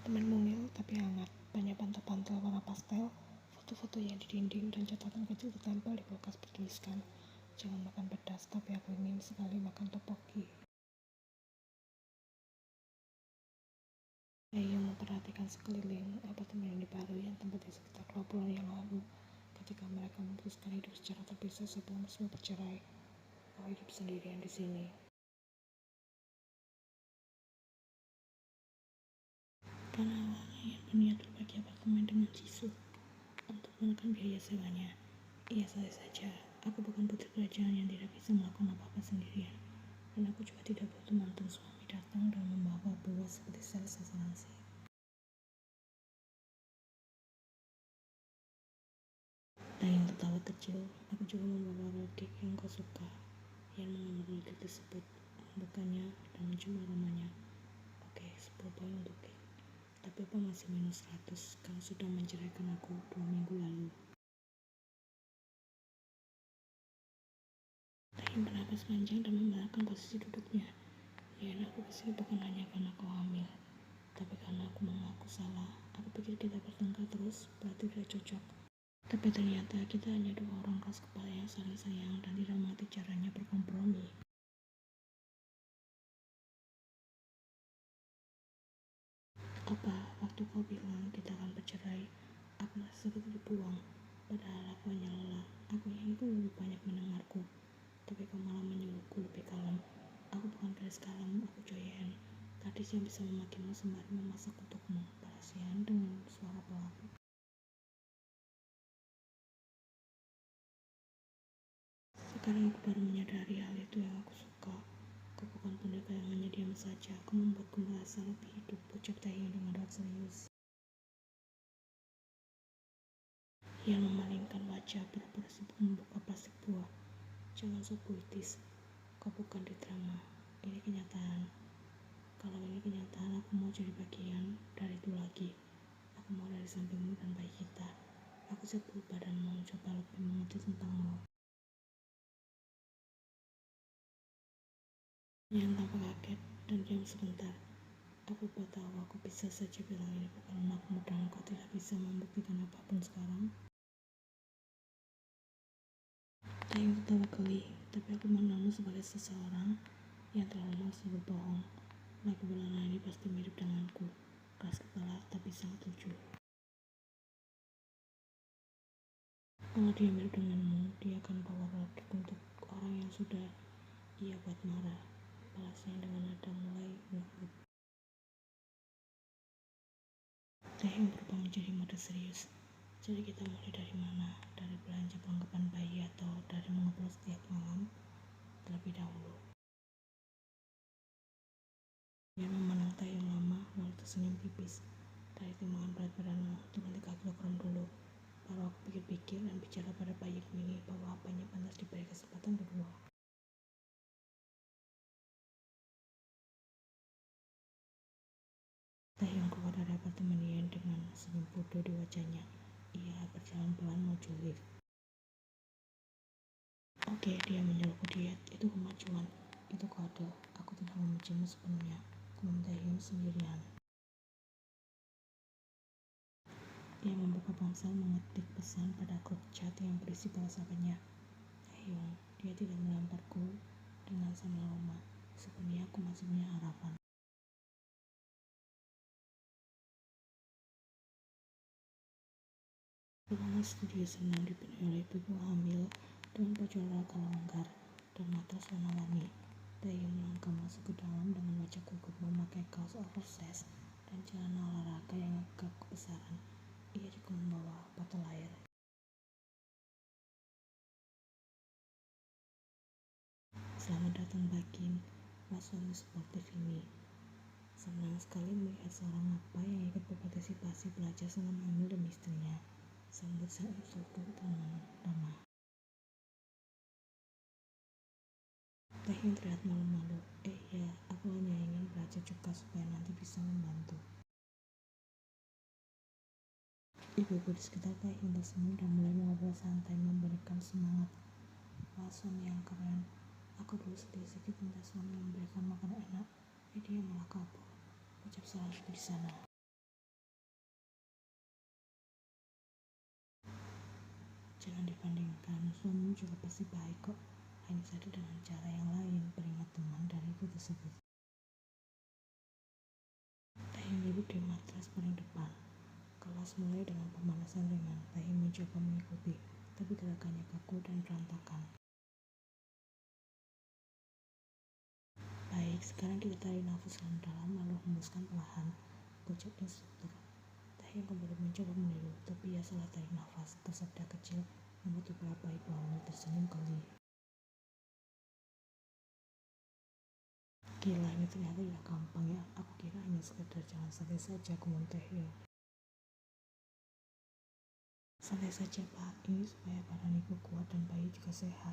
Apartemen mungil tapi hangat, banyak pantel-pantel warna pastel, foto-foto yang di dinding, dan catatan kecil tertempel di kulkas bertuliskan, "Jangan makan pedas, tapi aku ingin sekali makan topoki." Ayo memperhatikan sekeliling. Apartemen yang dibaru yang tempatnya sekitar 2 bulan yang lalu, ketika mereka memutuskan hidup secara terpisah sebelum resmi bercerai. Kau hidup sendirian di sini. Karena awalnya yang berniat berbagi apartemen dengan Jisoo untuk menekan biaya sewanya. Iya, saya saja. Aku bukan putri kerajaan yang tidak bisa melakukan apa-apa sendirian. Dan aku juga tidak butuh mantan suami datang dan membawa buah seperti sales asuransi. Yang tertawa kecil, aku juga membawa roll cake yang kau suka. Yang mengambil roll cake tersebut, membukanya dan mencium aromanya. Oke, 10 poin untuk cake. Tapi apa masih minus 100? Kau sudah menceraikan aku 2 minggu lalu. Tahi bernapas panjang dan membenarkan posisi duduknya. Ya, aku kesini bukan hanya karena kau hamil, tapi karena aku mengaku salah. Aku pikir kita bertengkar terus, berarti tidak cocok. Tapi ternyata kita hanya 2 orang keras kepala yang saling sayang dan tidak mengerti caranya berkompromi. Apa, waktu kau bilang kita akan bercerai, aku merasa seperti dibuang. Padahal aku hanya lelah. Aku ingin kau lebih banyak mendengarku, tapi kau malah menyuruhku lebih kalem. Aku bukan gadis kalem, aku Joyen, gadis yang bisa memakimu sembari memasak untukmu. Balas Yan dengan suara pelan. Sekarang aku baru menyadari hal itu yang aku suka. Kau bukan pendekar yang hanya diam saja. Kau membuatku merasa lebih hidup. Ucap Taehyung dengan raut serius. Yan memalingkan wajah pura-pura sibuk membuka plastik buah. Jangan sok puitis. Kau bukan di drama. Ini kenyataan. Kalau ini kenyataan, aku mau jadi bagian dari itu lagi. Aku mau dari sampingmu dan bayi kita. Aku siap berubah dan mau coba lebih mengerti tentangmu. Yan tampak kaget dan diam sebentar. Aku tahu aku bisa saja bilang ini bukan anakmu dan kau tidak bisa membuktikan apapun sekarang. Taehyung tertawa geli, tapi aku mengenalmu sebagai seseorang yang terlalu malas berbohong. Lagi Belana ini pasti mirip denganku, keras kepala tapi sangat lucu. Kalau dia mirip denganmu, dia akan bawa roket untuk orang yang sudah ia buat marah. Balasnya dengan nada mulai lembut. Taehyung berubah menjadi mode serius. Jadi kita mulai dari mana? Dari belanja perlengkapan bayi atau dari mengobrol setiap malam? Terlebih dahulu. Dia memandang Taehyung lama, lalu tersenyum tipis. Dari timbangan berat badanmu, turun 3 kilogram dulu. Baru aku pikir-pikir dan bicara pada bayiku ini bahwa apanya pantas diberi kesempatan kedua. Taehyung keluar dari apartemen Yan dengan senyum bodoh di wajahnya. Ia berjalan pelan menuju lift. Oke, dia menyuruhku diet. Itu kemajuan. Itu kode. Aku tidak membencimu sepenuhnya. Kumam Taehyung sendirian. Ia membuka ponsel mengetik pesan pada grup chat yang berisi balasannya. Taehyung, dia tidak melamparku dengan sama Roma. Sebenarnya aku masih punya harapan. Ruangan studio senang dipenuhi oleh ibu hamil dengan baju olahraga longgar dan matras warna-warni. Taehyung melangkah masuk ke dalam dengan wajah gugup memakai kaos oversize dan celana olahraga yang agak kebesaran. Ia juga membawa botol air. Selamat datang Bakin, Mas suami sportif ini. Senang sekali melihat seorang apa yang ikut berpartisipasi belajar selama hamil demi istrinya. Sambut sang instruktur dengan ramah. Taehyung terlihat malu-malu. Ya, aku hanya ingin belajar juga supaya nanti bisa membantu. Ibu-ibu di sekitar Taehyung tersenyum dan mulai mengobrol santai memberikan semangat. Wah, suami yang keren. Aku dulu sedikit minta suami memberikan makanan enak, dia malah kabur. Ucap salah di sana. juga pasti baik kok. Hanya saja dengan cara yang lain, beringat teman dariku tersebut. Taehyung duduk di matras paling depan. Kelas mulai dengan pemanasan ringan. Taehyung mencoba mengikuti, tapi gerakannya kaku dan berantakan. Baik, sekarang kita tarik nafas dalam lalu hembuskan perlahan, ujar instruktur. Taehyung kembali mencoba meniru, tapi ia salah tarik nafas. Tersabda kecil membuat beberapa ibu hamil tersenyum geli. Gila, ini ternyata tidak gampang ya. Aku kira hanya sekedar jalan santai saja, ngomong Taehyung. Santai saja pak, ini supaya badan ibu kuat dan bayi juga sehat.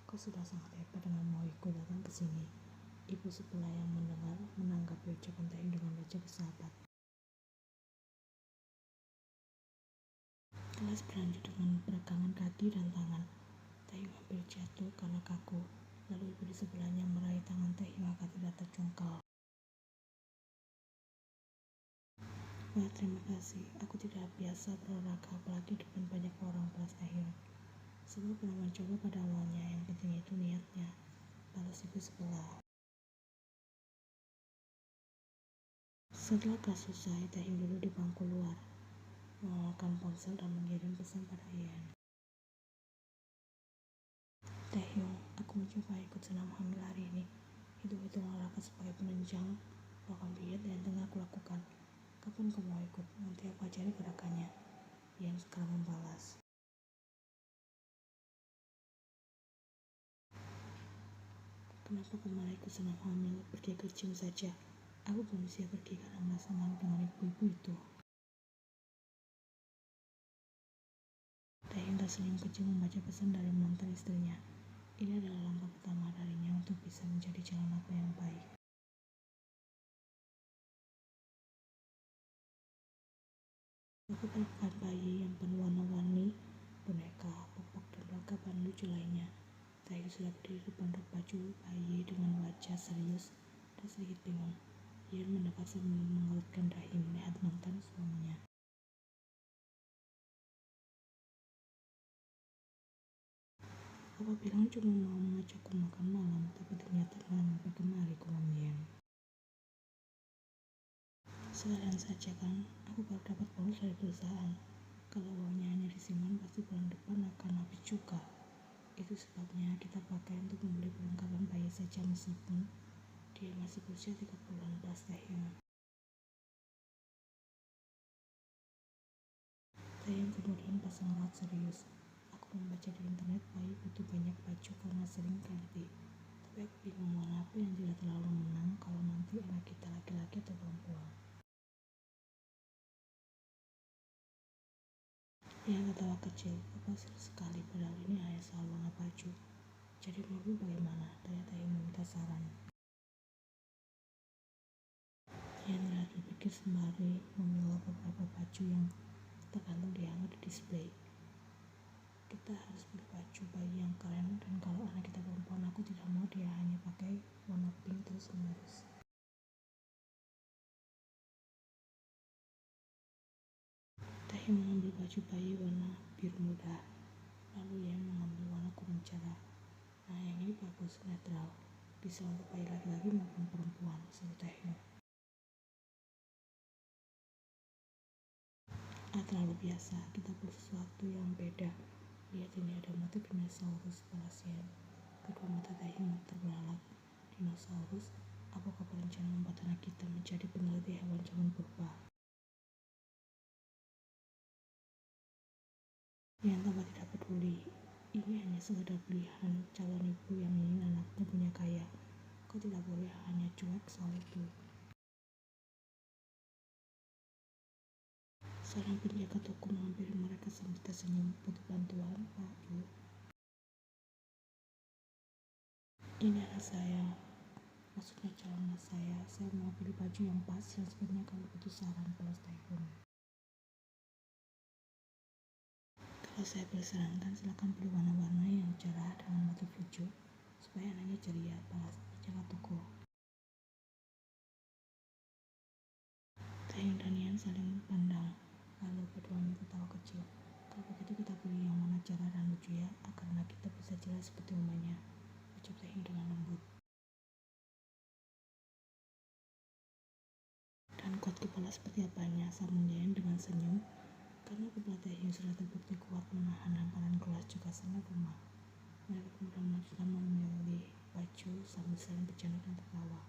Kau sudah sangat hebat dengan mau ikut datang ke sini. Ibu sebelah yang mendengar menanggapi ucapan Taehyung dengan wajah bersahabat. Kelas berlanjut dengan peregangan kaki dan tangan. Taehyung hampir jatuh karena kaku. Lalu ibu di sebelahnya meraih tangan Taehyung agar tidak terjungkal. Wah, terima kasih. Aku tidak biasa berolahraga apalagi depan banyak orang, balas Taehyung. Semua pernah mencoba pada awalnya, yang penting itu niatnya, balas ibu sebelah. Setelah kelas selesai, Taehyung duduk di bangku luar, mengeluarkan ponsel dan mengirim pesan pada Ian. Taehyung, aku mencoba ikut senam hamil hari ini. Hitung-hitung olahraga sebagai penunjang program diet yang tengah aku lakukan. Kapan kau mau ikut? Nanti aku ajari gerakannya. Ian segera membalas. Kenapa kau malah ikut senam hamil? Pergi ke gym saja. Aku belum siap pergi karena merasa malu dengan ibu-ibu itu. Taehyung tersenyum kecil membaca pesan dari mantan istrinya. Ini adalah langkah pertama darinya untuk bisa menjadi calon apa yang baik. Aku menemukan bayi yang penuh warna-warni, boneka, popok, dan perlengkapan lucu lainnya. Taehyung sudah berdiri di depan rak baju bayi dengan wajah serius dan sedikit bingung. Ian mendekat sambil mengerutkan dahi melihat mantan suaminya. Papa bilang cuma mau mengajakku makan malam, tapi ternyata malah mampir kemari, kumam Ian. Sekalian saja kan, aku baru dapat bonus dari perusahaan. Kalau uangnya hanya disimpan, pasti bulan depan akan habis juga. Itu sebabnya kita pakai untuk membeli perlengkapan bayi saja meskipun dia masih berusia 3 bulan, balas Taehyung. Taehyung kemudian pasang raut serius. Aku membaca di internet bayi butuh banyak baju karena sering ganti. Tapi aku bingung warna apa yang tidak terlalu menang kalau nanti anak kita laki-laki atau perempuan. Ia ketawa kecil, apa seru sekali padahal ini hanya soal warna baju. Jadi menurutmu bagaimana? Tanya Taehyung meminta saran. Ia tidak berpikir sembari memilah beberapa baju yang tergantung di hanger di display. Kita harus beli baju bayi yang keren dan kalau anak kita perempuan aku tidak mau dia hanya pakai warna pink terus menerus. Taehyung mengambil baju bayi warna biru muda, lalu ia mengambil warna kuning cerah. Nah, yang ini bagus, netral, bisa untuk bayi laki-laki maupun perempuan, seru Taehyung. Terlalu biasa, kita perlu sesuatu yang beda. Lihat ini ada motif dinosaurus, balas Ian. Kedua mata Taehyung terbelalak. Dinosaurus, apakah berencana membuat anak kita menjadi peneliti hewan zaman purba? Ian tampak tidak peduli. Ini hanya sekedar pilihan calon ibu yang ingin anaknya punya kaya. Kau tidak boleh hanya cuek soal itu. Seorang penjaga toko menghampiri mereka sambil tersenyum. Butuh bantuan, Pak, Bu? Ini anak saya. Maksudnya calon mas saya mau pilih baju yang pas yang sebenarnya kalau butuh saran, balas Taehyung. Kalau saya boleh sarankan, silakan pilih warna-warna yang cerah dengan motif lucu supaya anaknya ceria, balas penjaga toko. Taehyung dan Ian saling pandang, lalu keduanya tertawa kecil. Kalau begitu kita pilih yang warna cerah dan lucu setuju ya, karena kita bisa jelas seperti umumnya, ucap Taehyung dengan lembut. Dan kuat kepala seperti apanya, sambung Jaehyun dengan senyum, karena kepala Taehyung sudah terbukti kuat menahan hamparan kelas juga sangat lemah. Mereka kemudian melanjutkan memilih baju sambil saling bercanda dan tertawa.